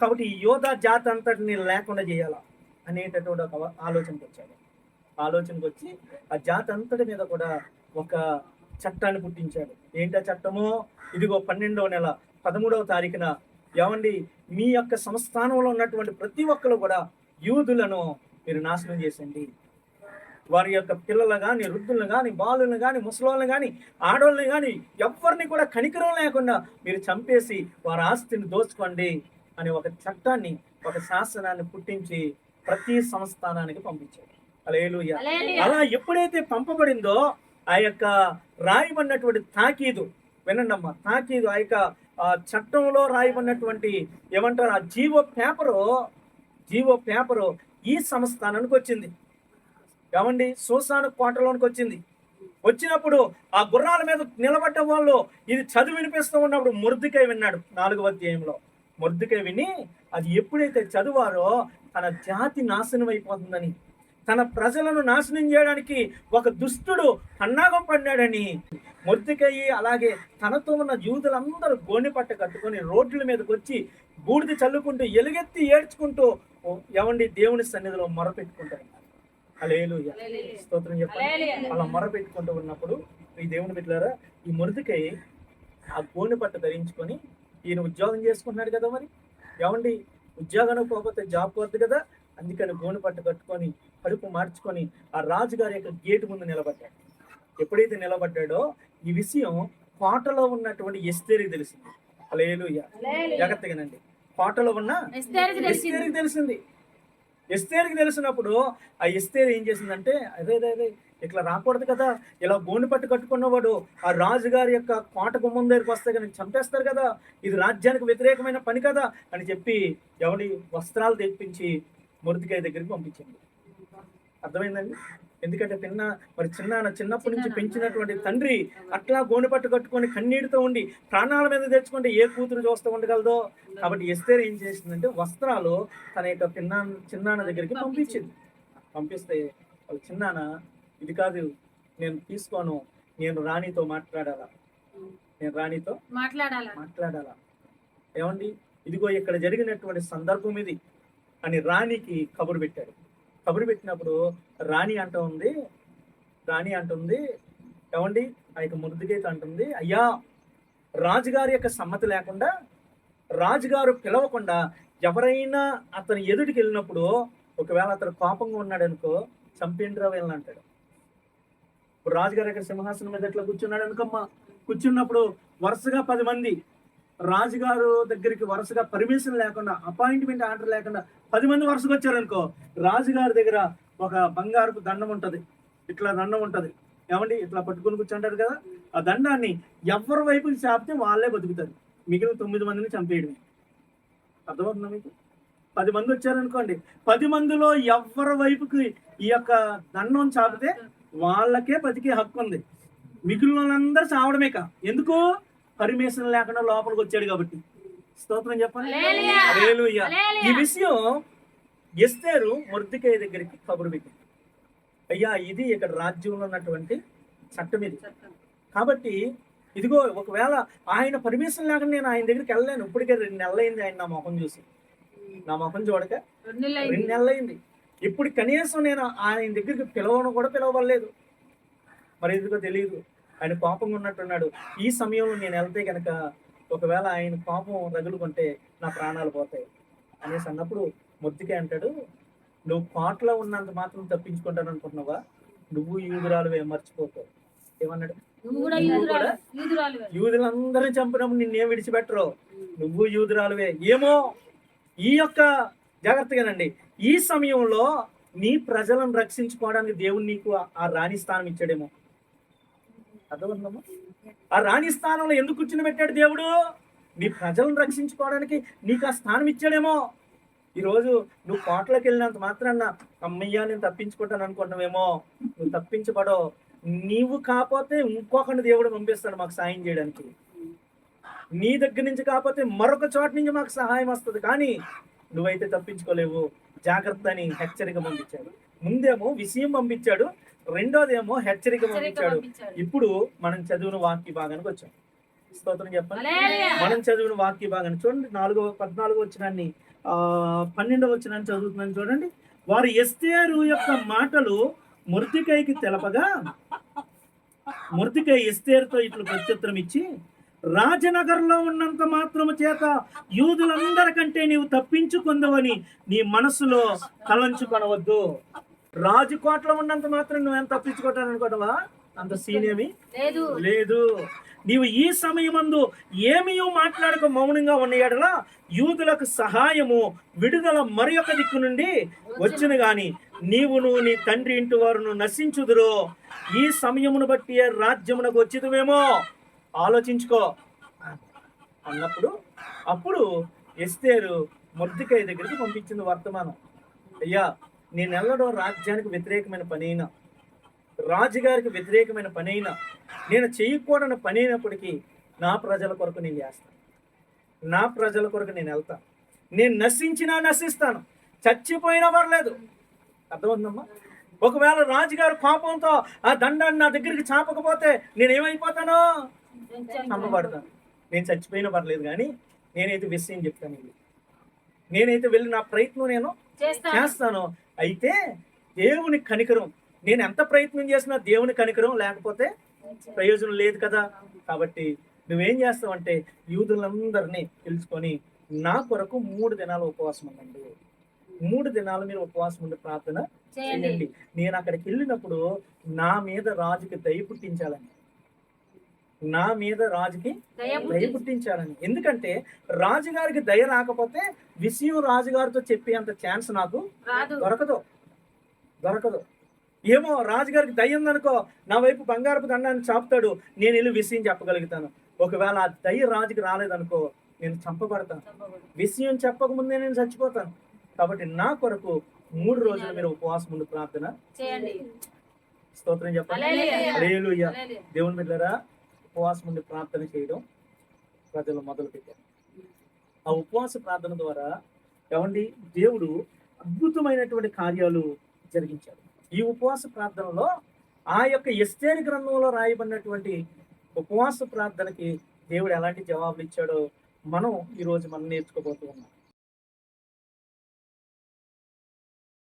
[SPEAKER 1] కాబట్టి ఈ యోధా జాతి అంతటిని లేకుండా చేయాలా అనేటటువంటి ఒక ఆలోచనకు వచ్చాడు. ఆలోచనకు వచ్చి ఆ జాతి అంతటి మీద కూడా ఒక చట్టాన్ని పుట్టించాడు. ఏంటా చట్టము? ఇదిగో 12వ నెల 13వ తారీఖున ఏమండి, మీ యొక్క సంస్థానంలో ఉన్నటువంటి ప్రతి ఒక్కరు కూడా యూదులను మీరు నాశనం చేసండి. వారి యొక్క పిల్లలు కానీ, వృద్ధులను కానీ, బాలులను కానీ, ముసలోళ్ళని కానీ, ఆడవాళ్ళని కానీ ఎవరిని కూడా కనికరం లేకుండా మీరు చంపేసి వారి ఆస్తిని దోచుకోండి అని ఒక చట్టాన్ని, ఒక శాసనాన్ని పుట్టించి ప్రతి సంస్థానానికి పంపించాడు. హల్లెలూయా. అలా ఎప్పుడైతే పంపబడిందో ఆ యొక్క రాయబడినటువంటి తాకీదు, వినండి అమ్మా, తాకీదు ఆ యొక్క చట్టంలో రాయబడినటువంటి ఏమంటారు, ఆ జీవో పేపరు ఈ సంస్థానానికి వచ్చింది. ఏమండి, సూసాను కోటలోనికి వచ్చింది. వచ్చినప్పుడు ఆ గుర్రాల మీద నిలబడ్డ వాళ్ళు ఇది చదివి వినిపిస్తూ ఉన్నప్పుడు మొర్దెకై విన్నాడు. 4వ అధ్యాయంలో మొర్దెకై విని అది ఎప్పుడైతే చదివారో తన జాతి నాశనం అయిపోతుందని, తన ప్రజలను నాశనం చేయడానికి ఒక దుష్టుడు పన్నాగం పడ్డాడని మొర్దెకై, అలాగే తనతో ఉన్న యూదులందరూ గోనెపట్ట కట్టుకొని రోడ్ల మీదకి వచ్చి బూడిద చల్లుకుంటూ ఎలుగెత్తి ఏడ్చుకుంటూ ఏమండి దేవుని సన్నిధిలో మొరపెట్టుకుంటారు. హల్లెలూయా, స్తోత్రం చెప్పండి. అలా మొరపెట్టుకుంటూ ఉన్నప్పుడు ఈ దేవుని బిడ్డలారా, ఈ మొర్దెకై ఆ గోనెపట్ట ధరించుకొని, ఈయన ఉద్యోగం చేసుకుంటున్నాడు కదా, మరి ఏమండి ఉద్యోగానికి పోకపోతే జాబ్ పోద్దు కదా, అందుకని గోనెపట్ట కట్టుకొని కడుపు మార్చుకొని ఆ రాజుగారి యొక్క గేటు ముందు నిలబడ్డాడు. ఎప్పుడైతే నిలబడ్డాడో ఈ విషయం కోటలో ఉన్నటువంటి ఎస్తేరుకి తెలిసింది. హల్లెలూయా, జాగ్రత్తగానండి. కోటలో ఉన్న ఎస్తేరుకి తెలిసింది. ఎస్తేరుకి తెలిసినప్పుడు ఆ ఎస్తేరు ఏం చేసిందంటే, అదే ఇట్లా రాకూడదు కదా, ఇలా గోనెపట్టు కట్టుకున్నవాడు ఆ రాజుగారి యొక్క కోట గుమ్మం దగ్గరికి వస్తే కానీ చంపేస్తారు కదా, ఇది రాజ్యానికి వ్యతిరేకమైన పని కదా అని చెప్పి ఎవడి వస్త్రాలు తెప్పించి మొర్దెకై దగ్గరికి పంపించింది. అర్థమైందండి? ఎందుకంటే చిన్నప్పటి నుంచి పెంచినటువంటి తండ్రి అట్లా గోనెపట్టు కట్టుకొని కన్నీటితో ఉండి ప్రాణాల మీద తెచ్చుకుంటే ఏ కూతురు చూస్తూ ఉండగలదో. కాబట్టి ఎస్తేరు ఏం చేసిందంటే వస్త్రాలు తన యొక్క చిన్నాన్న దగ్గరికి పంపించింది. పంపిస్తే వాళ్ళ చిన్నాన్న, ఇది కాదు, నేను తీసుకోను, నేను రాణితో మాట్లాడాలా, ఏమండి, ఇదిగో ఇక్కడ జరిగినటువంటి సందర్భం ఇది అని రాణికి కబురు పెట్టాడు. కబురు పెట్టినప్పుడు రాణి అంటుంది, ఏమండి, ఆ యొక్క మొర్దెకైతో అంటుంది, అయ్యా, రాజుగారి యొక్క సమ్మతి లేకుండా, రాజుగారు పిలవకుండా ఎవరైనా అతని ఎదుటికి వెళ్ళినప్పుడు ఒకవేళ అతను కోపంగా ఉన్నాడు అనుకో, చంపేంద్రా వీళ్ళని అంటాడు. ఇప్పుడు రాజుగారి యొక్క సింహాసనం మీద ఎట్లా కూర్చున్నాడు అనుకోమ్మా, కూర్చున్నప్పుడు వరుసగా 10 మంది రాజుగారు దగ్గరికి వరుసగా పర్మిషన్ లేకుండా, అపాయింట్మెంట్ ఆర్డర్ లేకుండా 10 మంది వరుసగా వచ్చారనుకో, రాజుగారి దగ్గర ఒక బంగారపు దండం ఉంటది, ఇట్లా దండం ఉంటది, ఏమండి, ఇట్లా పట్టుకొని కూర్చుంటారు కదా, ఆ దండాన్ని ఎవరి వైపుకి చాపితే వాళ్ళే బతుకుతారు, మిగిలిన 9 మందిని చంపేయడమే. అర్థమవుతుందా మీకు? 10 మంది వచ్చారనుకోండి, 10 మందిలో ఎవరి వైపుకి ఈ యొక్క దండం చాపితే వాళ్ళకే బతికే హక్కు ఉంది, మిగిలిన వాళ్ళందరూ చావడమేక. ఎందుకు? పర్మిషన్ లేకుండా లోపలికి వచ్చాడు కాబట్టి. స్తోత్రం చెప్పండి. హల్లెలూయా. ఈ విషయం ఎస్తేరు మొర్దెకై దగ్గరికి కబురు పెట్టింది. అయ్యా, ఇది ఇక్కడ రాజ్యంలో ఉన్నటువంటి చట్టం ఇది. కాబట్టి ఇదిగో ఒకవేళ ఆయన పర్మిషన్ లేకుండా నేను ఆయన దగ్గరికి వెళ్ళలేను. ఇప్పటికే 2 నెలలు అయింది ఆయన నా ముఖం చూసి, నా ముఖం చూడక 2 నెలలు అయింది. ఇప్పుడు కనీసం నేను ఆయన దగ్గరికి పిలవను కూడా పిలవలేదు. మరి ఎందుకో తెలియదు, ఆయన కోపంగా ఉన్నట్టున్నాడు. ఈ సమయంలో నేను వెళ్తే కనుక ఒకవేళ ఆయన కోపం రగులుకుంటే నా ప్రాణాలు పోతాయి అనేసి అన్నప్పుడు మొద్దుకే అంటాడు, నువ్వు కోటలో ఉన్నంత మాత్రం తప్పించుకుంటాను అనుకుంటున్నావా? నువ్వు యూదురాలువే, మర్చిపోతావు. ఏమన్నాడు? నువ్వు కూడా యూదులందరినీ చంపినప్పుడు నిన్నేం విడిచిపెట్టరు, నువ్వు యూదురాలువే. ఏమో ఈ యొక్క జాగ్రత్తగానండి, ఈ సమయంలో నీ ప్రజలను రక్షించుకోవడానికి దేవుడు నీకు ఆ రాణి స్థానం ఇచ్చాడేమో. అర్థమవుతుందమ్మా? ఆ రాణి స్థానంలో ఎందుకు కూర్చుని పెట్టాడు దేవుడు? నీ ప్రజలను రక్షించుకోవడానికి నీకు ఆ స్థానం ఇచ్చాడేమో. ఈరోజు నువ్వు కోటలోకి వెళ్ళినంత మాత్రాన అమ్మయ్యా నేను తప్పించుకుంటాను అనుకుంటున్నావేమో. నువ్వు తప్పించబడవు. నీవు కాకపోతే ఇంకొకరిని దేవుడు పంపిస్తాడు మాకు సాయం చేయడానికి. నీ దగ్గర నుంచి కాకపోతే మరొక చోట నుంచి మాకు సహాయం వస్తుంది, కానీ నువ్వైతే తప్పించుకోలేవు, జాగ్రత్త అని హెచ్చరిక పంపించాడు. ముందేమో విషయం పంపించాడు, రెండోదేమో హెచ్చరిక పంపించాడు. ఇప్పుడు మనం చదివిన వాక్య భాగానికి వచ్చాం. స్తోత్రం చెప్పండి. మనం చదివిన వాక్య భాగాన్ని చూడండి. 14వ వచనాన్ని 12వ వచనాన్ని చదువుతున్నాను చూడండి. వారు ఎస్తేరు యొక్క మాటలు మొర్దెకైకి తెలపగా మొర్దెకై ఎస్తేరుతో ఇట్లు ప్రత్యుత్తరం ఇచ్చి, రాజనగర్లో ఉన్నంత మాత్రము చేత యూదులందరికంటే నీవు తప్పించుకుందవని నీ మనస్సులో తలంచుకొనవద్దు. రాజుకోటలో ఉన్నంత మాత్రం నువ్వేం తప్పించుకోవటాను అనుకోవటవా? అంత సీనేమి లేదు. నీవు ఈ సమయమందు ఏమీ మాట్లాడక మౌనంగా ఉన్న యెడల యూదులకు సహాయము విడుదల మరి ఒక దిక్కు నుండి వచ్చిన గాని నీవును నీ తండ్రి ఇంటి వారును నశించుదురో. ఈ సమయమును బట్టి రాజ్యమునకు వచ్చిదువేమో, ఆలోచించుకో అన్నప్పుడు అప్పుడు ఎస్తేరు మొర్దెకై దగ్గరికి పంపించింది వర్తమానం. అయ్యా, నేను వెళ్ళడం రాజ్యానికి వ్యతిరేకమైన పని అయినా, రాజుగారికి వ్యతిరేకమైన పని అయినా, నేను చేయకూడని పని అయినప్పటికీ నా ప్రజల కొరకు నేను చేస్తాను, నా ప్రజల కొరకు నేను వెళ్తాను. నేను నశించినా నశిస్తాను, చచ్చిపోయినా పర్లేదు. అర్థమవుతుందమ్మా? ఒకవేళ రాజుగారు కోపంతో ఆ దండాన్ని నా దగ్గరికి చాపకపోతే నేనేమైపోతాను? చంపబడతాను. నేను చచ్చిపోయినా పర్లేదు, కానీ నేనైతే విషయం చెప్తాను. నేనైతే వెళ్ళి నా ప్రయత్నం నేను చేస్తాను. అయితే దేవుని కనికరం, నేను ఎంత ప్రయత్నం చేసినా దేవుని కనికరం లేకపోతే ప్రయోజనం లేదు కదా. కాబట్టి నువ్వేం చేస్తావంటే యూదులందరినీ తెలుసుకొని నా కొరకు 3 దినాలు ఉపవాసం ఉండండి. 3 దినాలు మీరు ఉపవాసం ఉండి ప్రార్థన చేయండి. నేను అక్కడికి వెళ్ళినప్పుడు నా మీద రాజుకి దయ పుట్టించాలని, నా మీద రాజుకి దయ పుట్టించాలని. ఎందుకంటే రాజుగారికి దయ రాకపోతే విషయం రాజుగారితో చెప్పేంత ఛాన్స్ నాకు దొరకదు. ఏమో రాజుగారికి దయ ఉందనుకో, నా వైపు బంగారపు దండాన్ని చాపుతాడు, నేను వెళ్ళి విషయం చెప్పగలుగుతాను. ఒకవేళ ఆ దయ రాజుకి రాలేదనుకో, నేను చంపబడతాను. విషయం చెప్పకముందే నేను చచ్చిపోతాను. కాబట్టి నా కొరకు 3 రోజులు మీరు ఉపవాసం ఉండి ప్రార్థన చేయండి. స్తోత్రం చెప్పండి. హల్లెలూయా. దేవుని బిడ్డలారా, ఉపవాసం ఉండి ప్రార్థన చేయడం ప్రజలు మొదలు పెట్టారు. ఆ ఉపవాస ప్రార్థన ద్వారా ఏమండి దేవుడు అద్భుతమైనటువంటి కార్యాలు జరిగించాడు. ఈ ఉపవాస ప్రార్థనలో ఆ యొక్క ఎస్తేరు గ్రంథంలో రాయబడినటువంటి ఉపవాస ప్రార్థనకి దేవుడు ఎలాంటి జవాబులు ఇచ్చాడో మనం ఈరోజు నేర్చుకోబోతూ ఉన్నాం.